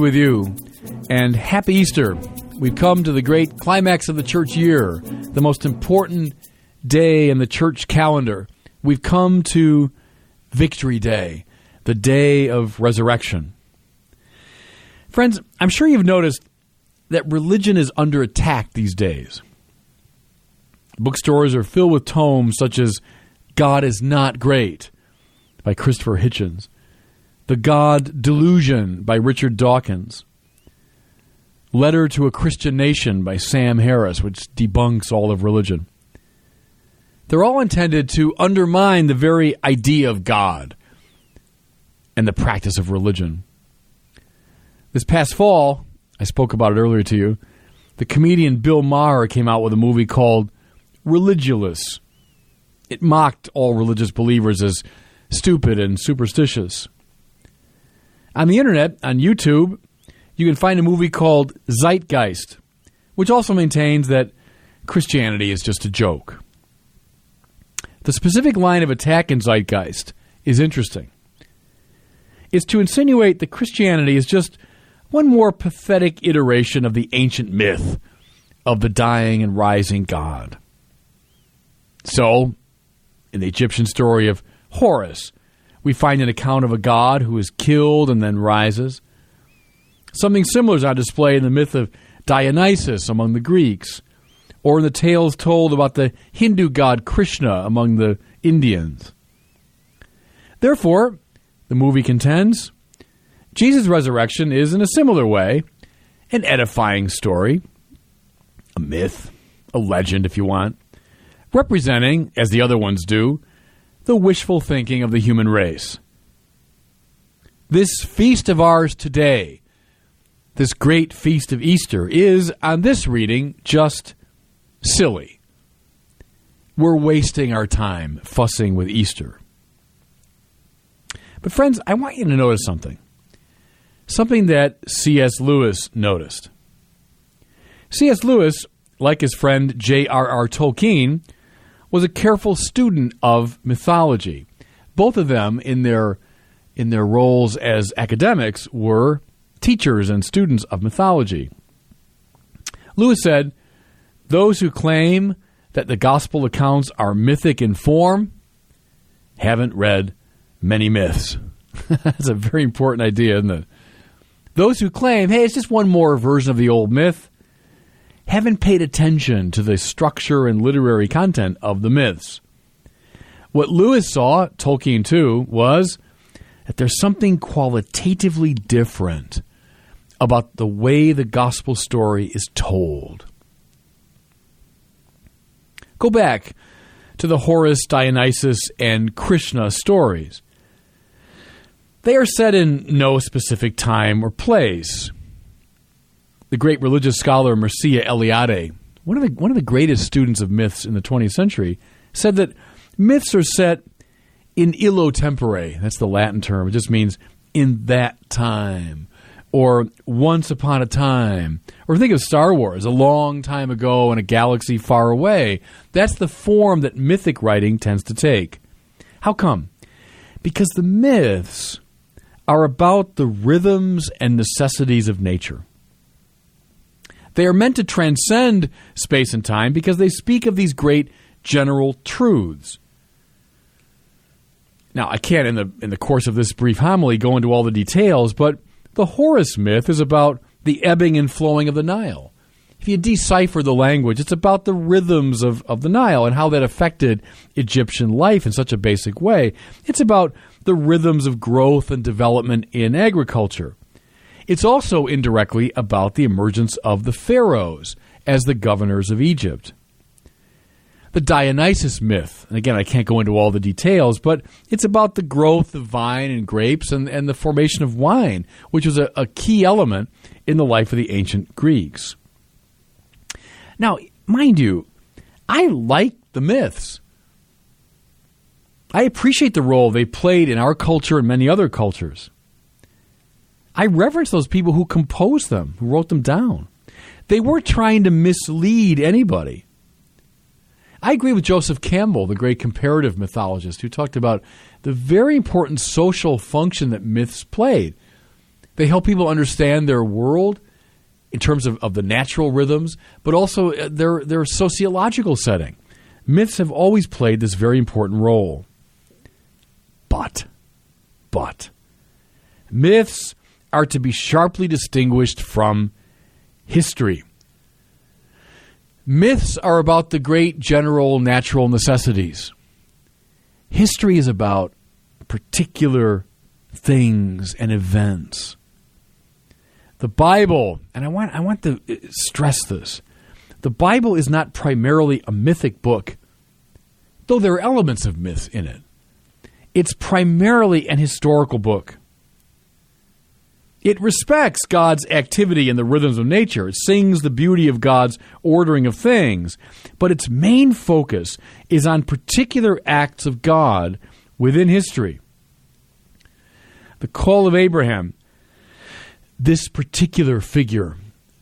With you, and happy Easter. We've come to the great climax of the church year, the most important day in the church calendar. We've come to Victory Day, the day of resurrection. Friends, I'm sure you've noticed that religion is under attack these days. Bookstores are filled with tomes such as God is Not Great by Christopher Hitchens, The God Delusion by Richard Dawkins, Letter to a Christian Nation by Sam Harris, which debunks all of religion. They're all intended to undermine the very idea of God and the practice of religion. This past fall, I spoke about it earlier to you, the comedian Bill Maher came out with a movie called Religulous. It mocked all religious believers as stupid and superstitious. On the internet, on YouTube, you can find a movie called Zeitgeist, which also maintains that Christianity is just a joke. The specific line of attack in Zeitgeist is interesting. It's to insinuate that Christianity is just one more pathetic iteration of the ancient myth of the dying and rising God. So, in the Egyptian story of Horus, we find an account of a god who is killed and then rises. Something similar is on display in the myth of Dionysus among the Greeks, or in the tales told about the Hindu god Krishna among the Indians. Therefore, the movie contends, Jesus' resurrection is, in a similar way, an edifying story, a myth, a legend if you want, representing, as the other ones do, the wishful thinking of the human race. This feast of ours today, this great feast of Easter, is, on this reading, just silly. We're wasting our time fussing with Easter. But friends, I want you to notice something. Something that C.S. Lewis noticed. C.S. Lewis, like his friend J.R.R. Tolkien, was a careful student of mythology. Both of them, in their roles as academics, were teachers and students of mythology. Lewis said, "Those who claim that the gospel accounts are mythic in form haven't read many myths." That's a very important idea, isn't it? Those who claim, hey, it's just one more version of the old myth, haven't paid attention to the structure and literary content of the myths. What Lewis saw, Tolkien too, was that there's something qualitatively different about the way the gospel story is told. Go back to the Horus, Dionysus, and Krishna stories. They are set in no specific time or place. The great religious scholar Mircea Eliade, one of the greatest students of myths in the 20th century, said that myths are set in illo tempore. That's the Latin term. It just means in that time, or once upon a time. Or think of Star Wars, a long time ago in a galaxy far away. That's the form that mythic writing tends to take. How come? Because the myths are about the rhythms and necessities of nature. They are meant to transcend space and time because they speak of these great general truths. Now, I can't, in the course of this brief homily, go into all the details, but the Horus myth is about the ebbing and flowing of the Nile. If you decipher the language, it's about the rhythms of the Nile and how that affected Egyptian life in such a basic way. It's about the rhythms of growth and development in agriculture. It's also indirectly about the emergence of the pharaohs as the governors of Egypt. The Dionysus myth, and again, I can't go into all the details, but it's about the growth of vine and grapes and the formation of wine, which was a key element in the life of the ancient Greeks. Now, mind you, I like the myths. I appreciate the role they played in our culture and many other cultures. I reverence those people who composed them, who wrote them down. They weren't trying to mislead anybody. I agree with Joseph Campbell, the great comparative mythologist, who talked about the very important social function that myths played. They help people understand their world in terms of the natural rhythms, but also their sociological setting. Myths have always played this very important role. But, myths are to be sharply distinguished from history. Myths are about the great general natural necessities. History is about particular things and events. The Bible, and I want to stress this, the Bible is not primarily a mythic book, though there are elements of myths in it. It's primarily an historical book. It respects God's activity in the rhythms of nature. It sings the beauty of God's ordering of things, but its main focus is on particular acts of God within history. The call of Abraham, this particular figure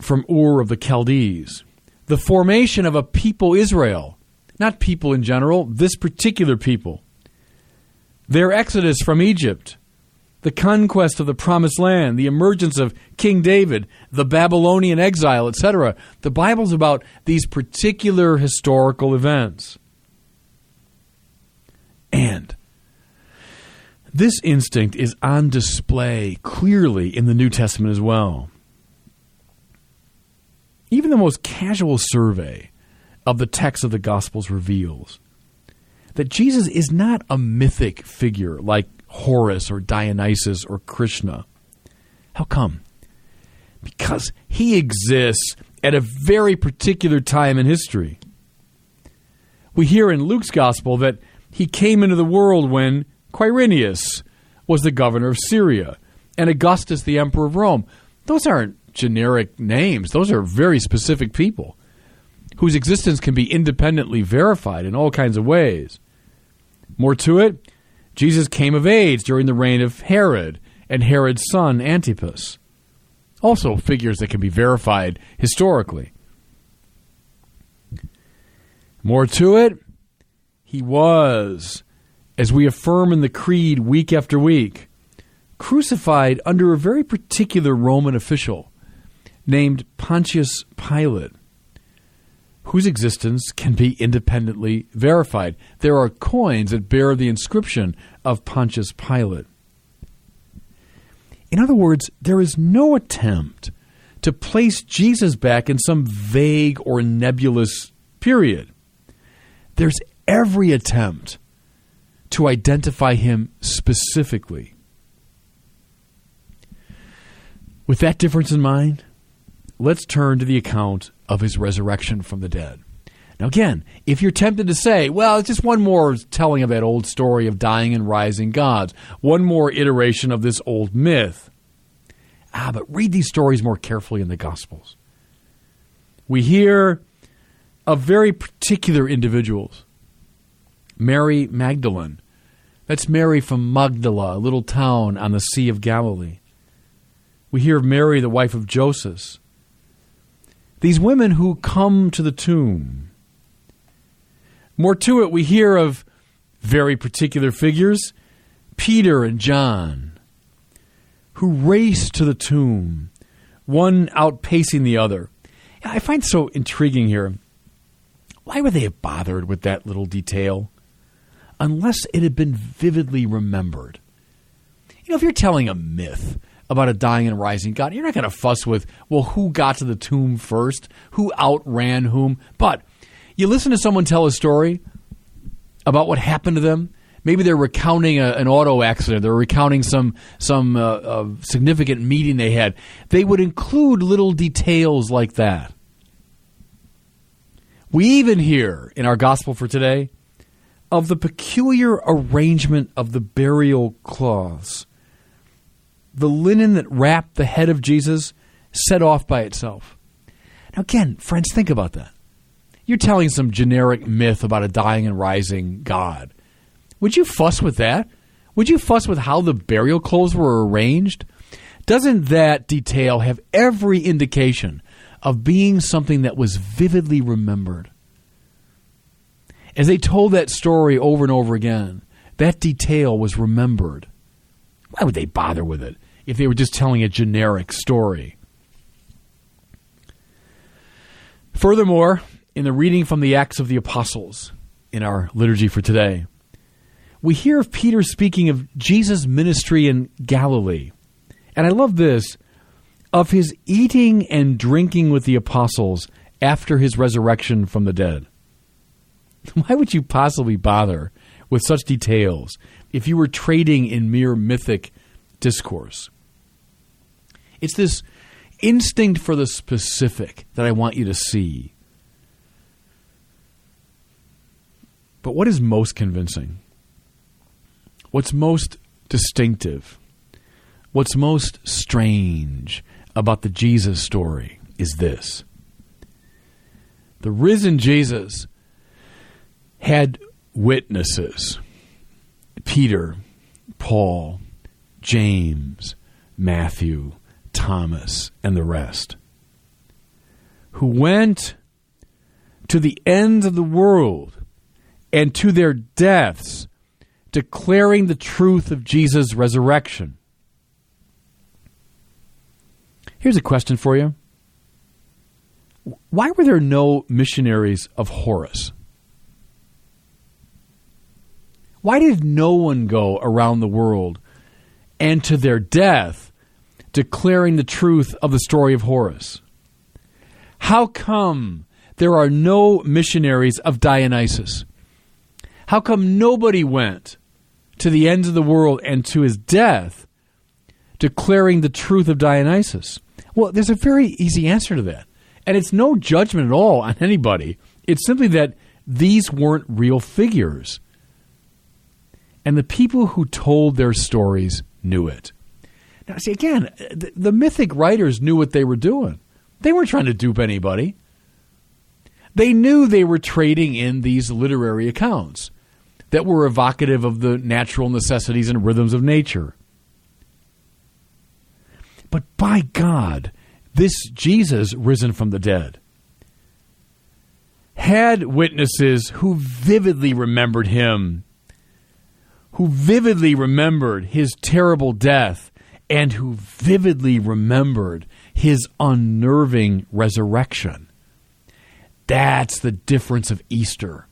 from Ur of the Chaldees, the formation of a people Israel, not people in general, this particular people, their exodus from Egypt, the conquest of the Promised Land, the emergence of King David, the Babylonian exile, etc. The Bible's about these particular historical events. And this instinct is on display clearly in the New Testament as well. Even the most casual survey of the text of the Gospels reveals that Jesus is not a mythic figure like Horus or Dionysus or Krishna. How come? Because he exists at a very particular time in history. We hear in Luke's Gospel that he came into the world when Quirinius was the governor of Syria and Augustus the emperor of Rome. Those aren't generic names. Those are very specific people whose existence can be independently verified in all kinds of ways. More to it, Jesus came of age during the reign of Herod and Herod's son Antipas. Also figures that can be verified historically. More to it, he was, as we affirm in the Creed week after week, crucified under a very particular Roman official named Pontius Pilate, whose existence can be independently verified. There are coins that bear the inscription of Pontius Pilate. In other words, there is no attempt to place Jesus back in some vague or nebulous period. There's every attempt to identify him specifically. With that difference in mind, let's turn to the account of his resurrection from the dead. Now again, if you're tempted to say, well, it's just one more telling of that old story of dying and rising gods, one more iteration of this old myth. But read these stories more carefully in the Gospels. We hear of very particular individuals. Mary Magdalene. That's Mary from Magdala, a little town on the Sea of Galilee. We hear of Mary, the wife of Joseph. These women who come to the tomb. More to it, we hear of very particular figures, Peter and John, who race to the tomb, one outpacing the other. I find so intriguing here. Why would they have bothered with that little detail? Unless it had been vividly remembered. You know, if you're telling a myth about a dying and rising God, you're not going to fuss with, well, who got to the tomb first? Who outran whom? But you listen to someone tell a story about what happened to them. Maybe they're recounting an auto accident. They're recounting some significant meeting they had. They would include little details like that. We even hear in our gospel for today of the peculiar arrangement of the burial cloths. The linen that wrapped the head of Jesus set off by itself. Now again, friends, think about that. You're telling some generic myth about a dying and rising God. Would you fuss with that? Would you fuss with how the burial clothes were arranged? Doesn't that detail have every indication of being something that was vividly remembered? As they told that story over and over again, that detail was remembered. Why would they bother with it if they were just telling a generic story. Furthermore, in the reading from the Acts of the Apostles in our liturgy for today, we hear of Peter speaking of Jesus' ministry in Galilee. And I love this, of his eating and drinking with the apostles after his resurrection from the dead. Why would you possibly bother with such details if you were trading in mere mythic discourse? It's this instinct for the specific that I want you to see. But what is most convincing? What's most distinctive? What's most strange about the Jesus story is this. The risen Jesus had witnesses. Peter, Paul, James, Matthew, Thomas, and the rest, who went to the ends of the world and to their deaths, declaring the truth of Jesus' resurrection. Here's a question for you. Why were there no missionaries of Horus? Why did no one go around the world and to their death declaring the truth of the story of Horus? How come there are no missionaries of Dionysus? How come nobody went to the ends of the world and to his death declaring the truth of Dionysus? Well, there's a very easy answer to that. And it's no judgment at all on anybody. It's simply that these weren't real figures. And the people who told their stories knew it. Now, see, again, the mythic writers knew what they were doing. They weren't trying to dupe anybody. They knew they were trading in these literary accounts that were evocative of the natural necessities and rhythms of nature. But by God, this Jesus risen from the dead had witnesses who vividly remembered him, who vividly remembered his terrible death, and who vividly remembered his unnerving resurrection. That's the difference of Easter.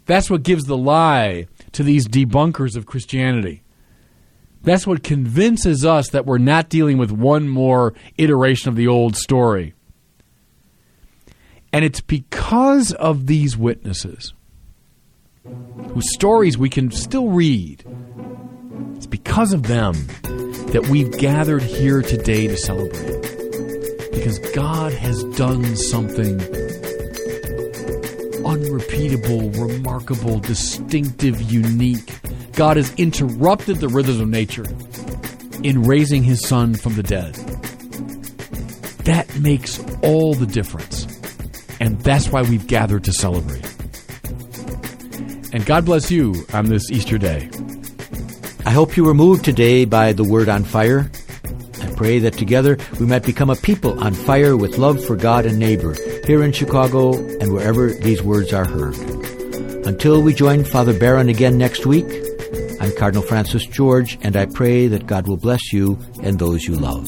That's what gives the lie to these debunkers of Christianity. That's what convinces us that we're not dealing with one more iteration of the old story. And it's because of these witnesses, whose stories we can still read, it's because of them that we've gathered here today to celebrate. Because God has done something unrepeatable, remarkable, distinctive, unique. God has interrupted the rhythms of nature in raising his Son from the dead. That makes all the difference. And that's why we've gathered to celebrate. And God bless you on this Easter day. I hope you were moved today by the Word on Fire. I pray that together we might become a people on fire with love for God and neighbor, here in Chicago and wherever these words are heard. Until we join Father Barron again next week, I'm Cardinal Francis George, and I pray that God will bless you and those you love.